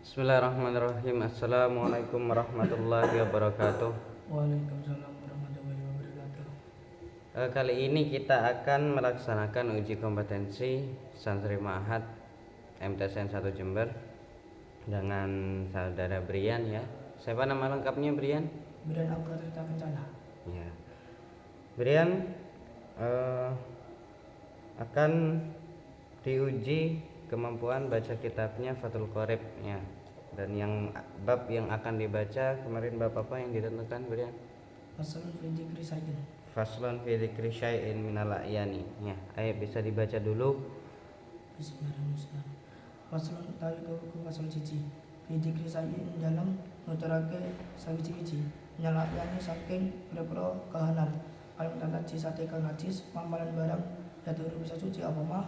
Bismillahirrahmanirrahim. Assalamualaikum warahmatullahi wabarakatuh. Waalaikumsalam warahmatullahi wabarakatuh. Kali ini kita akan melaksanakan uji kompetensi Santri Ma'had MTSN 1 Jember dengan saudara Brian ya. Siapa nama lengkapnya Brian? Brian Abdul Kencana. Ya. Brian akan diuji kemampuan baca kitabnya Fathul Qorib ya. Dan yang bab yang akan dibaca kemarin bab apa yang ditentukan Brian? Faslun fi dzikri sayyidin. Faslun fi dzikri syai'in minal a'yani. Ya, ayo bisa dibaca dulu. Bismillahirrahmanirrahim. Faslun tawi ke fasal cici. Fi dzikri sayyidin dalam nuturake sawiji-wiji. Nyalakane saking pira-pira kahanan. Paling tanaji sate kang najis, mamalan barang yaitu bisa suci apa mah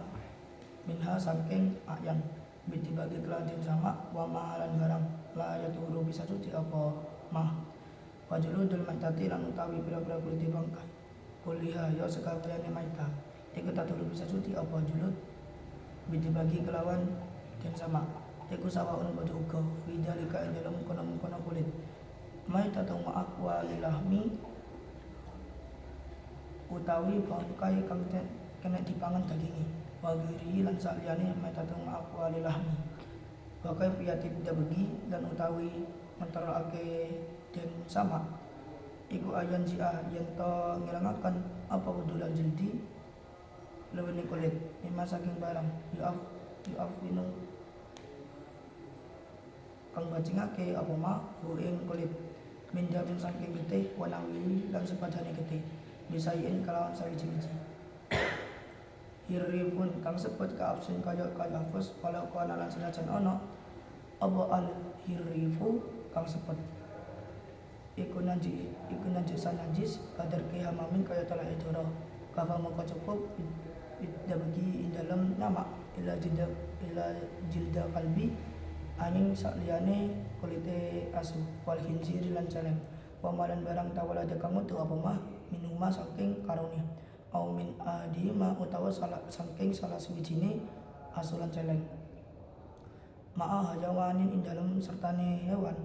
minha saking ayan biti bagi kelanjut sama wa mahalan barang la yaturu bisa suci apa mah wajulu dul maitati lan utawi pira-pira kulit bangkai kuliah ya sekaliane maita iku taturu bisa suci apa julud biti bagi kelawan dan sama iku sawaun padha uga widalika ing dalem kono-kono kulit maita ta ma'akwa lilahmi utawi bangkai kang kena dipangan daginge wagiri lan saliyane metatung aku alilahmi wakai piyati bagi dan utawi menterake den sama iku ayan jia yen to ngilangaken apa wudul jildi lewene kulit mimma saking barang yuaf winu kang bajingake apa ma ing kulit minjamin saking getih wanawi lan sepadane getih bisain kalawan sawiji-wiji hirifun kang sebut kaabsin kaya hafus walau kana lan senajan ana apa al hirifu kang sebut iku najis kadar kihamamin kaya telah idora kafa maka cukup tidak bagi dalam nama ila jilda kalbi angin sakliyane kulite asu wal khinzir lan celeng pamalan barang tawala kang metu apa mah minuma saking karunia au min adima utawa saking salah suwijine asulan celeng ma'a hayawanin ing dalem sertane hewan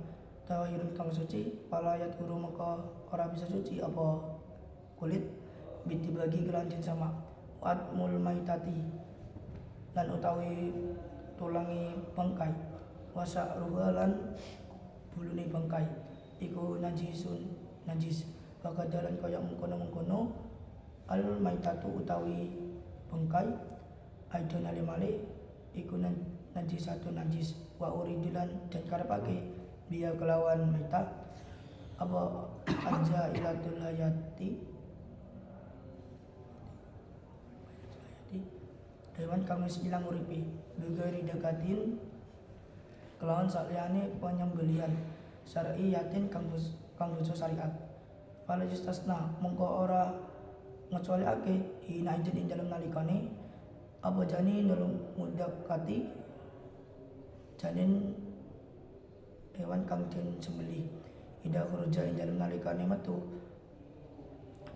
tawirun kang suci palayat guru maka ora bisa suci apa kulit biti bagi kelanjin sama wat mul maitati lan utawi tulangi bangkai wasa ruhalan bulune bangkai iku najis bakadalan kaya mengkono al maitatu utawi bengkai aidon alimale iku najisatun najis wa uridulan dan karepake biya kelawan maita apa aja ilatul hayati hewan kang wis ilang uripe begari dekatin kelawan saliyane penyembelihan syar'i yatin kang dosa syariat fala justasna mongko ora ngecualiake hina ijin ing dalem nalikane apa jani nulung mudakati janin hewan kang den sembelih ida khurja ing dalem nalikane metu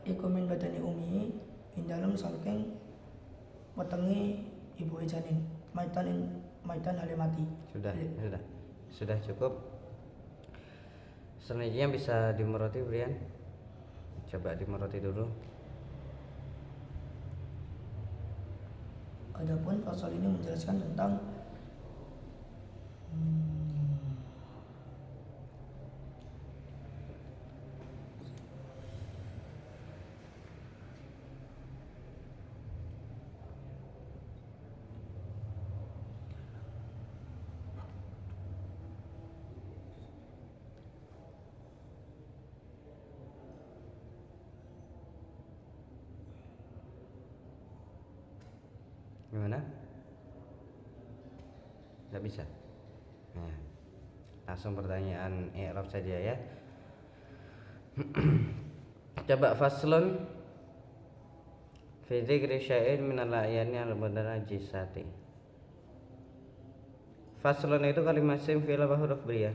iku min badani umi ing dalem saking wetenge ibu janin maitan hale mati. Sudah cukup. Selanjutnya bisa dimeroti Brian. Coba dimeroti dulu. Adapun pasal ini menjelaskan tentang Gimana? Tidak bisa. Nah, langsung pertanyaan i'rab saja ya. Coba faslun fi dzikri syai'in minal a'yani al-mutanajjisati. Faslun itu kalimat isim fi'il apa huruf ya?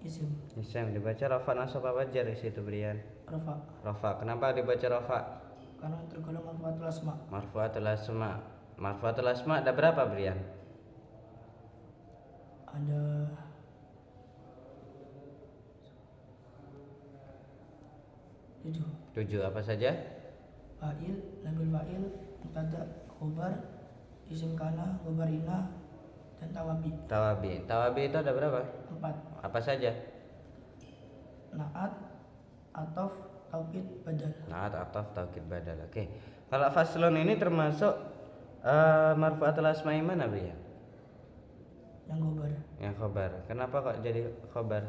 isim. Isim dibaca rafa nasab apa jar di situ Brian? Rafa. Rafa. Kenapa dibaca rafa? Karena tergolong marfu'atul asma. Marfu'atul asma ada berapa Brian? Ada 7. 7 apa saja? Fa'il, nabil fa'il, mubtada, khobar, isim kana, khobar ina, dan tawabi. Tawabi itu ada berapa? 4. Apa saja? Naat, atof, taukid, badal. Naat, ataf, taukid, badal. Oke. Kalau faslun ini termasuk marfu'atul asma'i mana, Brian? Yang khobar, Yang khobar. Kenapa kok jadi khobar?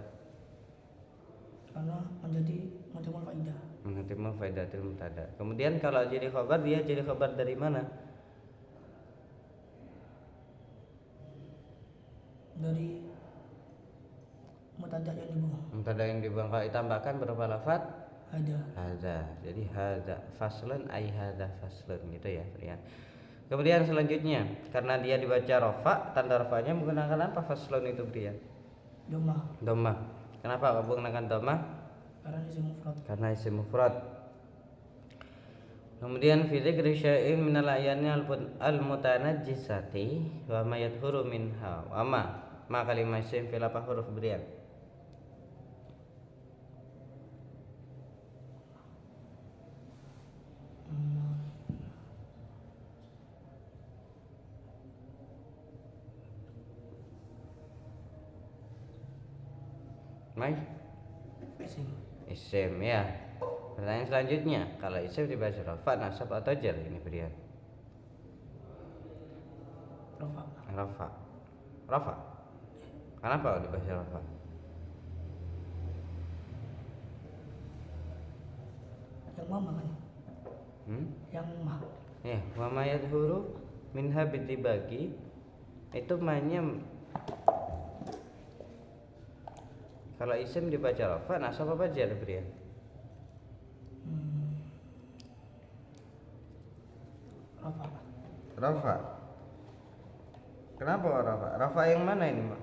karena menjadi mutimul faidah. Menghatimu faidatil mutada. Kemudian kalau jadi khobar, dia jadi khobar dari mana? Dari mutada yang dibuang. Mutada yang dibuang. Kalau ditambahkan berapa lafaz? Ada. Hadza. Jadi hadza faslun ai hadza faslun gitu ya, Brian. Kemudian selanjutnya, karena dia dibaca rafa, tanda rafanya menggunakan apa faslun itu, Brian? Doma. Kenapa menggunakan dhammah? Karena isim mufrad. Karena isim mufrad. Kemudian fi dzikri syai'in minal ayani al-mutanajjisati wa ma yadhuru minha wa ma kalimah isim fil apa huruf, Brian? Mai? Isim ya. Pertanyaan selanjutnya, kalau isim dibaca rafa, nasab atau jar ini, Brian? Rafa. Rafa. Kenapa dibaca rafa? Yang mama kan? Yang mah. Ya, wa ma yadhuru minha bitibagi itu mainnya kalau isim dibaca rafa, nasab apa jar, Brian? Rafa. Rafa. Kenapa rafa? Rafa yang mana ini, Mak?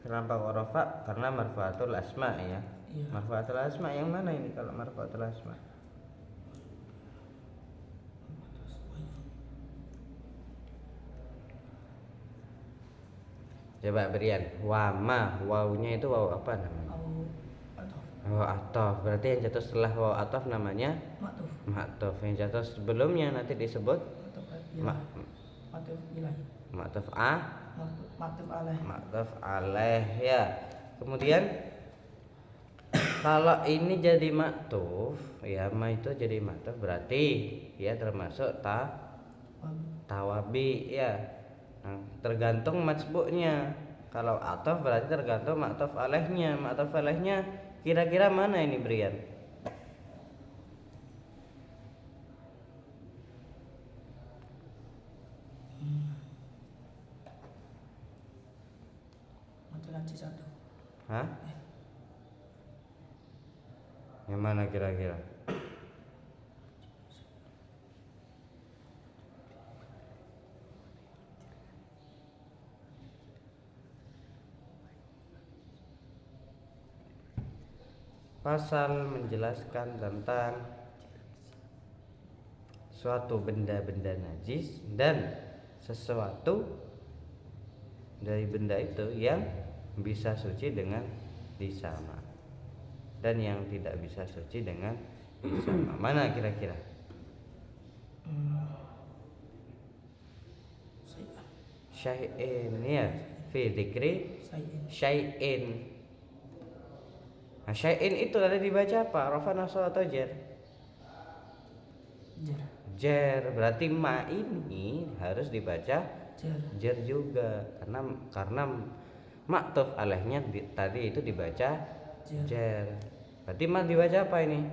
Kenapa kok rafa? Karena marfu'atul asma ya. Iya. Marfu'atul asma yang mana ini kalau marfu'atul asma? Coba Brian, wama, wawunya itu waw apa namanya? Waw atof. Berarti yang jatuh setelah waw atof namanya ma'tuf. Yang jatuh sebelumnya nanti disebut Ma'tuf ilahi. ma'tuf a. Ma'tuf alaih. Ma'tuf alaih ya. Kemudian kalau ini jadi ma'tuf, ya ma itu jadi ma'tuf berarti ya termasuk tawabi ya. Nah, tergantung matsbu'nya. Kalau atof berarti tergantung ma'tuf alaihnya. Ma'tuf alaihnya kira-kira mana ini, Brian? Mutanajjis 1. Hah? Yang mana kira-kira? Pasal menjelaskan tentang suatu benda-benda najis dan sesuatu dari benda itu yang bisa suci dengan disama dan yang tidak bisa suci dengan disama. Mana kira-kira? Syai'in ya, fi dzikri syai'in. Nah, syai'in itu tadi dibaca apa? Rafa, nasab atau jar? Jar. Berarti ma ini harus dibaca jar juga karena ma'tuf alaihnya tadi itu dibaca jar. Berarti ma dibaca apa ini?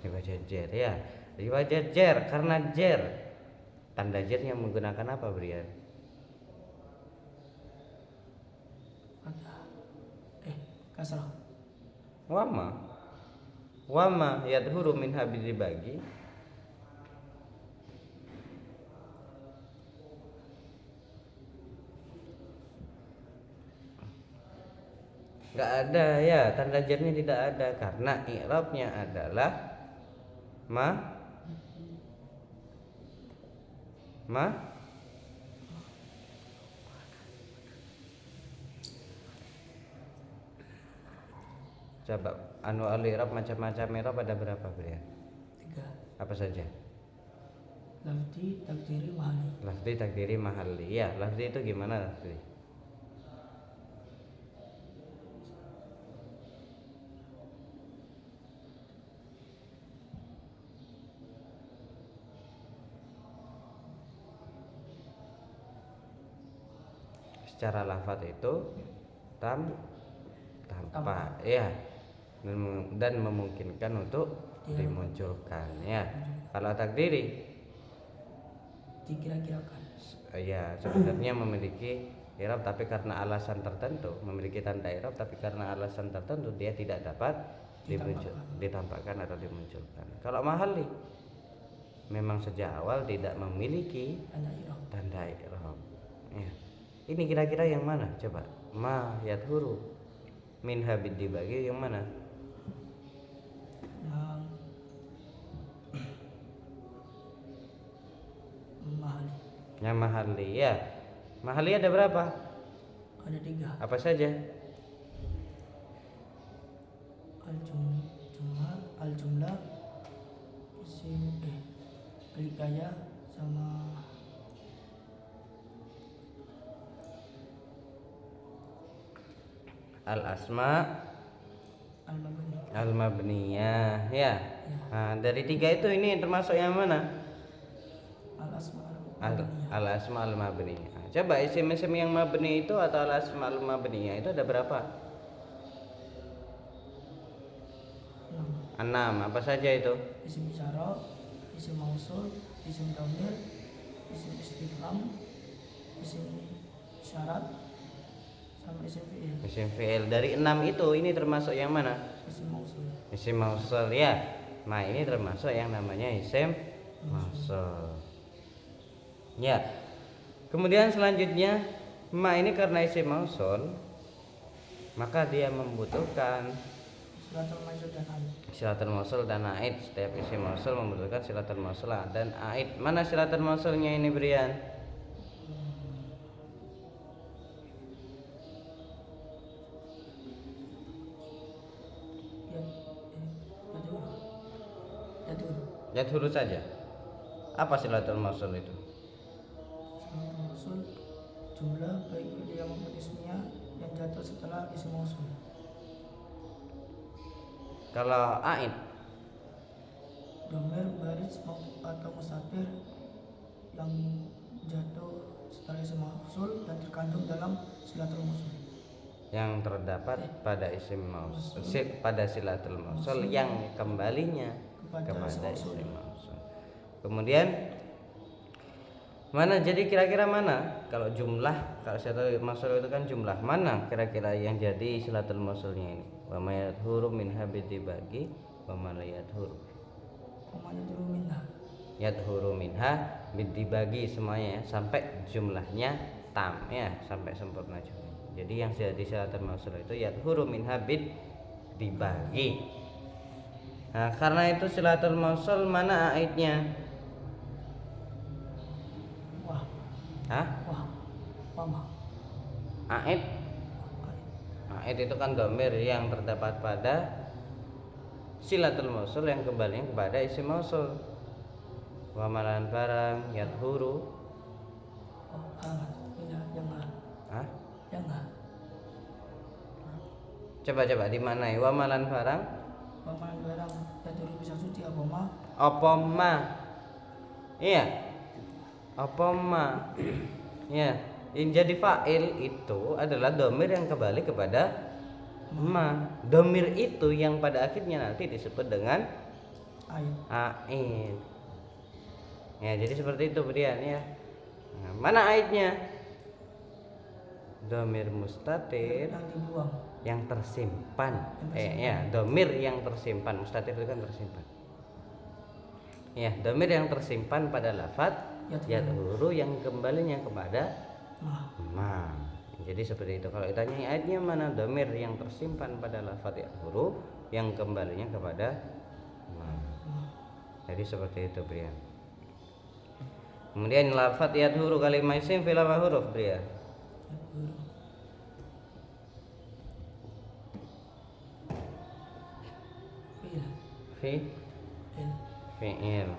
Dibaca jar ya. Dibaca jar karena jar. Tanda jarnya menggunakan apa, Brian? Kasrah. Wama yadhuru min habidi bagi. Enggak ada ya, tanda jarnya tidak ada karena i'rabnya adalah ma Coba anu al-i'rab macam-macam i'rab ada berapa Brian? 3. Apa saja? Lafzi, takdiri, mahali. Lafzi, takdiri, mahalli. Ya, lafzi itu gimana lafzi? Secara lafaz itu tampak ya, dan memungkinkan untuk dimunculkan ya. Kalau takdiri Dikira-kirakan. ya sebenarnya memiliki i'rab tapi karena alasan tertentu, memiliki tanda i'rab tapi karena alasan tertentu dia tidak dapat ditampakkan atau dimunculkan. Kalau mahalli memang sejak awal tidak memiliki tanda i'rab ya. Ini kira-kira yang mana? Coba ma yadhuru min habid dibagi yang mana? Mahali. Yang mahalli ya. Mahalli ada berapa? Ada 3. Apa saja? Al-jumlah, isim al-hikayah sama Al-asma, al-mabni. al-mabniyah ya. Nah, dari 3 itu ini termasuk yang mana? Al-asma al-mabniyah. Al-asma al-mabniyah. Nah, coba isim-isim yang mabni itu atau al-asma al-mabniyah itu ada berapa? 6. Apa saja itu? Isim isyarah, isim mausul, isim dhamir, isim istifham, isim syarat, sama isim fi'il. Isim fi'il. Dari 6 itu ini termasuk yang mana? Isim mausul. Isim mausul ya. Nah, ini termasuk yang namanya isim mausul. Ya. Kemudian selanjutnya ma ini karena isim mausul maka dia membutuhkan silatul mausul dan aid. Setiap isim mausul membutuhkan silatul mausul dan aid. Mana silatul mausulnya ini Brian? Yadhuru saja. Apa silatul mausul itu? Silatul mausul jumlah baik fi'liyah maupun ismiyah yang jatuh setelah isim mausul. Kalau aid Dhamir, baris atau mustatir yang jatuh setelah isim mausul dan terkandung dalam silatul mausul. Yang terdapat pada isim mausul, pada silatul mausul yang kembalinya kepada isim mausul. Kemudian mana, jadi kira-kira mana kalau jumlah, kalau silatul mausul itu kan jumlah, mana kira-kira yang jadi silatul mausulnya ini? Wa ma yadhuru min habid dibagi wa ma la yadhuru. Yadhuru minha bid dibagi semuanya ya, sampai jumlahnya tam ya, sampai sempurna jumlah. Jadi yang jadi silatul mausul itu yadhuru minha bid dibagi. Nah, karena itu silatul mausul mana aidnya? Wah. Hah? Wah. Wama. Aid. Aid itu kan dhamir yang terdapat pada silatul mausul yang kembalinya kepada isim mausul. Wa malan barang yadhuru. Hah? Coba dimanai wa malan barang? Wa malan barang yadhuru bisa suci apa ma? Apa ma? Iya. Apa ma? Ya, yang jadi fa'il itu adalah dhamir yang kembali kepada ma. Dhamir itu yang pada akhirnya nanti disebut dengan aid. Ya, jadi seperti itu Brian ya. Nah, mana aidnya? Dhamir mustatir Yang dibuang. yang tersimpan. Ya, dhamir yang tersimpan. Mustatir itu kan tersimpan. Ya, dhamir yang tersimpan pada lafaz yadhuru yang kembalinya kepada ma. Jadi seperti itu. Kalau ditanya ayatnya mana, dhamir yang tersimpan pada lafaz yadhuru yang kembalinya kepada ma. Jadi seperti itu Brian. Kemudian lafaz yadhuru kalimah isim fil huruf Brian. il fiil.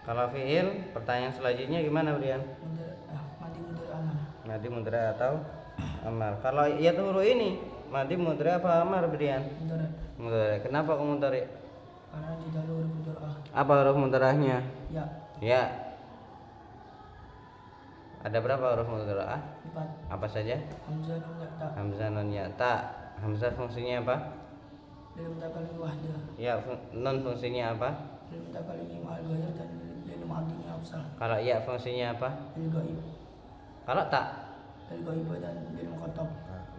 Kalau fiil, pertanyaan selanjutnya gimana, Brian? madi mudhari amal. Madi mudhari atau amar. Kalau yadhuru ini, madi mudhari apa amar, Brian? Mudhari. Mudhari. Kenapa kok mudhari? Karena di dalam huruf mudhari Apa huruf mudharanya? ya Ya. Ada berapa huruf mudharah? 4. Apa saja? Hamzah nun ya ta. Hamzah, nun, ya, ta. Hamzah fungsinya apa? Lil mutakallim wahda. Ya, nun fungsinya apa? Lil mutakallim ma'al ghair dan lil mu'adhdhin afsal. Kalau ya fungsinya apa? Lil ghaib. Kalau tak? Lil ghaib dan lil mukhatab.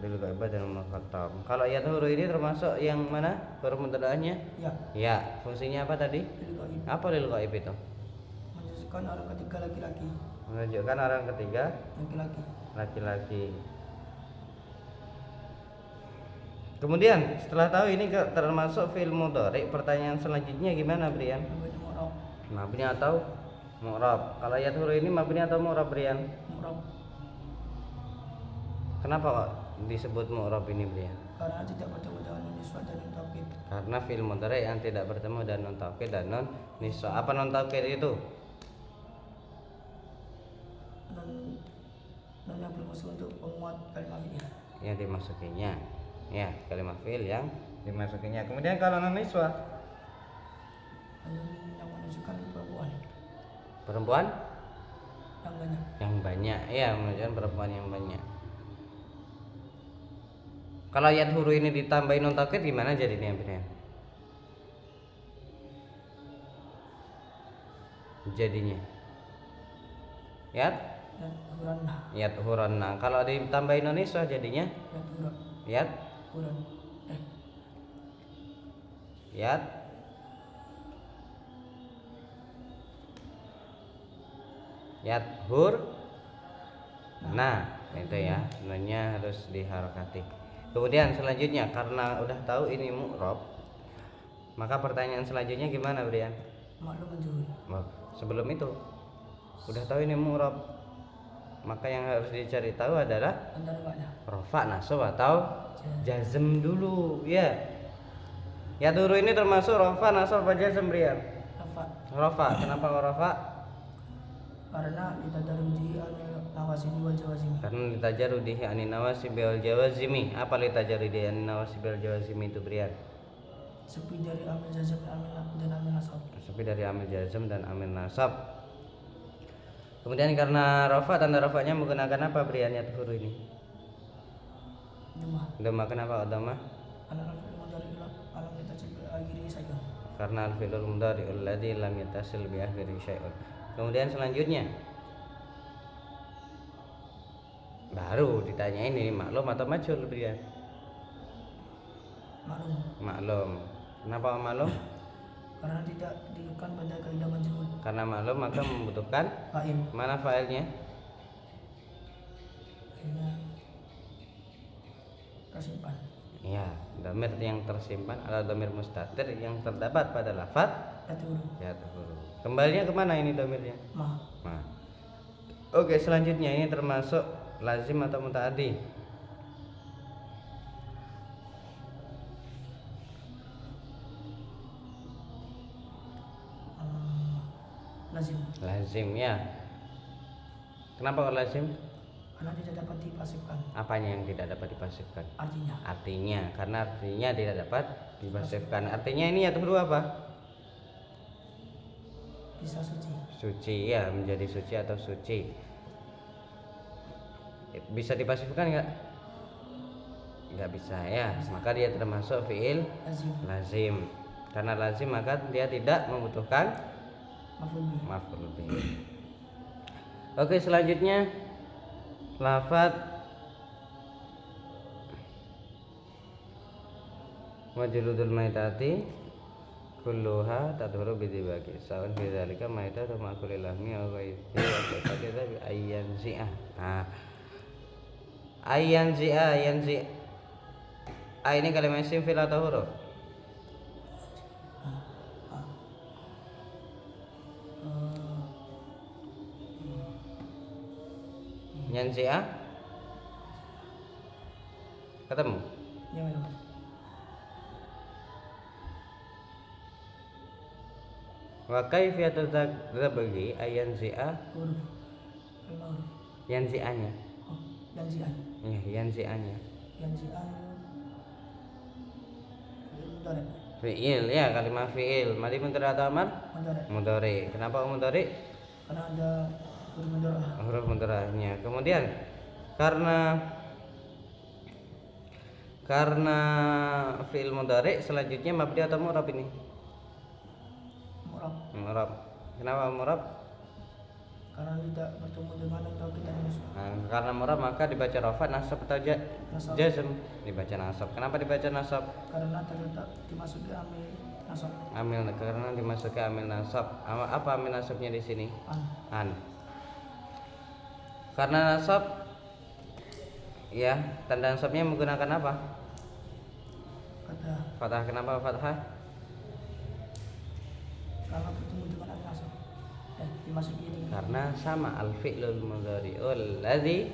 Lil ghaibah dan mukhatab. Kalau ya huruf ini termasuk yang mana? Huruf mudharahnya? Ya, Ya, fungsinya apa tadi? lil ghaib. Apa lil ghaib itu? Menunjukkan orang ketiga laki-laki. Menunjukkan orang ketiga Laki-laki. laki-laki. Kemudian setelah tahu ini termasuk fi'il mudhari, pertanyaan selanjutnya gimana, Brian? Mabni mu'rab. Mabni atau mu'rab? Kalau ya huruf ini mabni atau mu'rab, Brian? Mu'rab. Kenapa kok disebut mu'rab ini, Brian? Karena tidak bertemu dengan nun niswah dan nun taukid. Karena fi'il mudhari yang tidak bertemu dengan nun taukid dan nun niswa. Apa nun taukid itu? Nun yang bermaksud untuk penguat kalimat fi'il. Yang dimasukinya. Ya, kalimat fi'il yang dimasukinya. Kemudian kalau nun niswa, Nun yang menunjukkan perempuan perempuan yang banyak. yang banyak. Ya, menunjukkan perempuan yang banyak. Kalau ayat huruf ini ditambahin nun taukid gimana jadinya, Brian? Jadinya yat Huranna. yat huranna. Kalau ditambahin nun niswa jadinya Huran. yat Huran. yat yat hur. Nah, itu ya, nunnya harus diharokati. Kemudian selanjutnya karena udah tahu ini mu'rab, maka pertanyaan selanjutnya gimana, Brian? Maklum menjuhul. Wah, sebelum itu udah tahu ini mu'rab, maka yang harus dicari tahu adalah Antara makna. rafa, nasab atau jazm dulu, ya. Ya dulu ini termasuk rafa, nasab apa jazm, Brian? Rafa. Rafa. Kenapa kok rafa? Karena ditadarruji anil nawasib wal jawazim. Karena litajarudihi anin nawasib wal jawazimi. Apa litajarudihi anin nawasib wal jawazimi itu, Brian? Sepi dari amil jazm dan amil nasab. Sepi dari amil jazm dan amil nasab. Kemudian karena rafa, tanda rafanya menggunakan apa, Brian, ya huruf ini? Duma. Dhamma. Kenapa dhamma? Karena al-fi'il mudhari alam yatajib akhiri sayun. Karena al-fi'lul mudhari'ul ladzi lam yattasil bi akhiri syai'un. Kemudian selanjutnya baru ditanya ini maklum atau majhul, Brian? Maklum. Maklum. Kenapa maklum? Karena tidak dihukkan pada kaidah majhul. Karena maklum maka membutuhkan Fa'il. mana failnya? Akhirnya tersimpan. Ya, dhamir yang tersimpan adalah dhamir mustatir yang terdapat pada lafaz Yadhuru. ya huruf. Kembalinya kemana ini dhamirnya? Ma. Nah. Oke, selanjutnya ini termasuk lazim atau mutaaddi. Lazim. Lazim, ya. Kenapa kok lazim? Karena tidak dapat dipasifkan. Apanya yang tidak dapat dipasifkan? Artinya. Artinya, karena artinya tidak dapat dipasifkan. Artinya ini ya huruf apa? Bisa suci. Suci, ya, menjadi suci atau suci. Bisa dipasifkan nggak? Nggak bisa, ya. Maka dia termasuk fiil Lazim. lazim. Karena lazim maka dia tidak membutuhkan Maf'ul bih. maf'ul bih. Oke, selanjutnya lafaz wajludul maitati kulluha tadhuru bidibaki sawan fi dzalika maitatu ma'kulil lahmi aw ghairi wa kadza bi ayyan zi'ah. Nah, ayyan zi'ah ini kalimat isim fi'il atau huruf? Yan zi'ah ketemu. Ya, memang. Wa kaifiyatul tabghi ayanzi'a huruf kelima huruf yanzi'anya. oh yanzian Ya, yanzi'anya. yanzian mudhari Fi'il ya, kalimat fi'il. Madi mudhari atau amar? mudhari Mudhari. Kenapa mudhari? karena ada huruf mudhari Huruf mudhari'nya. Kemudian karena fi'il mudhari selanjutnya mabni atau mu'rab ini? murab Mu'rab. Kenapa mu'rab? karena tidak bertemu dengan atau kita musuh Nah, karena mu'rab maka dibaca rafa, nasab atau Nasab. jazm? Dibaca nasab. Kenapa dibaca nasab? karena terletak dimasuki amil nasab Amil, karena dimasuki amil nasab. Apa amil nasabnya di sini? an Karena nasab ya, tanda nasabnya menggunakan apa? kata Fathah. Kenapa fathah? karena bertemu dengan amil nasab dimasuki dengan Karena sama al-fi'lul mudhari'ul ladzi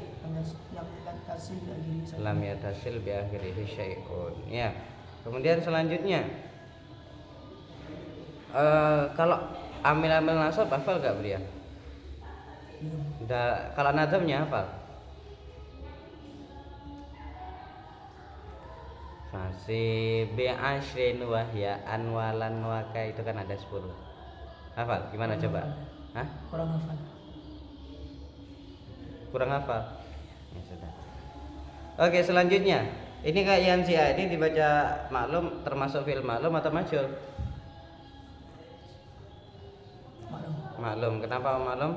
yang tasil di akhiri saja. lam yatasil bi akhirihi syai'un. Ya. Kemudian selanjutnya kalau amil-amil nasab hafal gak Brian? Belum. Kalau nadzamnya hafal? Fasih bi asyrin wahya anwalan waka itu kan ada 10. Hafal? Gimana coba? Hah? Kurang hafal. Kurang hafal? Ya sudah. Oke, selanjutnya. Ini kayak yanzi'a ini dibaca maklum termasuk fi'il maklum atau majhul? Maklum. Maklum. Kenapa maklum?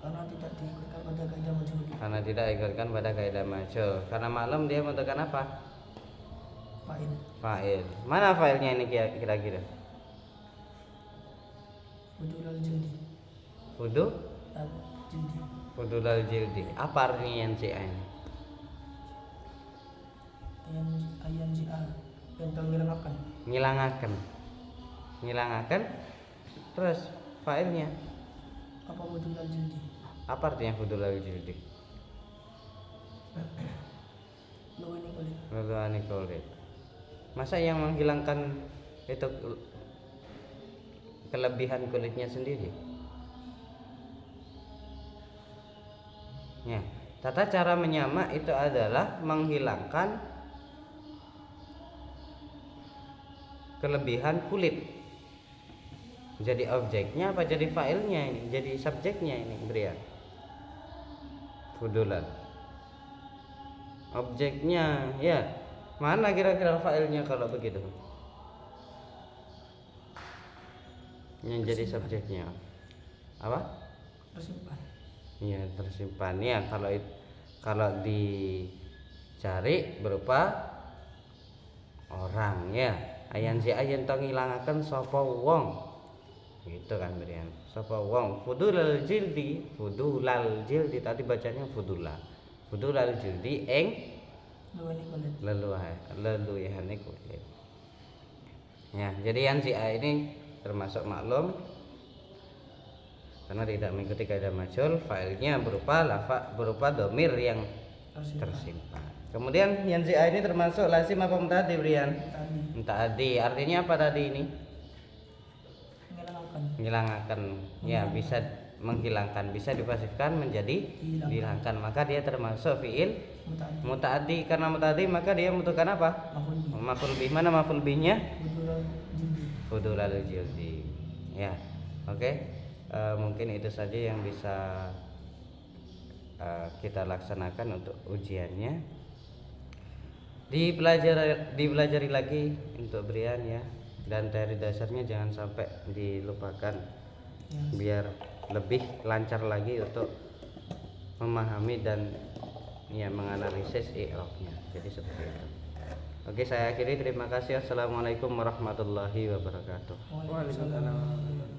Karena tidak diikutkan pada kaidah majhul. Karena tidak ikutkan pada kaidah majhul. Karena maklum dia membutuhkan apa? Fa'il. Fa'il. Mana fa'ilnya ini kira-kira? Fudul al-jildi. Fudu? Al-jildi. Fudul al-jildi. Apa artinya yanzi'a ini? Ayan zi'a. Yang terngilangkan. Ngilangaken. Terus fa'ilnya Apa fudul al-jildi? apa artinya fudul al-jildi? Lo ini kulit. Luluani kulit. Masa yang menghilangkan itu kelebihan kulitnya sendiri? Ya, tata cara menyamak itu adalah menghilangkan kelebihan kulit. Jadi objeknya apa jadi failnya ini? Jadi subjeknya ini Brian. Fudulan. Objeknya ya. Mana kira-kira failnya kalau begitu? Yang jadi subjeknya apa? Tersimpan. Iya, tersimpan ya. Kalau dicari berupa orang ya. Ayan to ngilangaken sapa wong. Gitu kan Brian. Sapa wong fudulal jildi tadi bacanya fudula. Fudulal jildi ing Lo ini kulit. leluhane kulit. Ya, jadi yanzi'a ini termasuk maklum karena tidak mengikuti kaidah majhul, failnya berupa domir yang tersimpan. Kemudian yanzi'a ini termasuk lazim apa muta'addi Brian? Tadi. Muta'addi. Artinya apa tadi ini? Menghilangkan. Menghilangkan. Ya, bisa menghilangkan, bisa dipasifkan menjadi dihilangkan. Maka dia termasuk fi'il Muta'addi. muta'addi. Karena muta'addi maka dia membutuhkan apa? Maf'ul bih. Maf'ul bih. Mana maf'ul bihnya? Fudul al-jildi. Fudulal jildi. Ya. Oke. Mungkin itu saja yang bisa kita laksanakan untuk ujiannya. Dipelajari lagi untuk Brian ya. Dan dari dasarnya jangan sampai dilupakan. Yes. Biar lebih lancar lagi untuk memahami dan ya menganalisis i'rabnya. Jadi seperti itu. Oke, saya akhiri. Terima kasih. Assalamualaikum warahmatullahi wabarakatuh. Waalaikumsalam.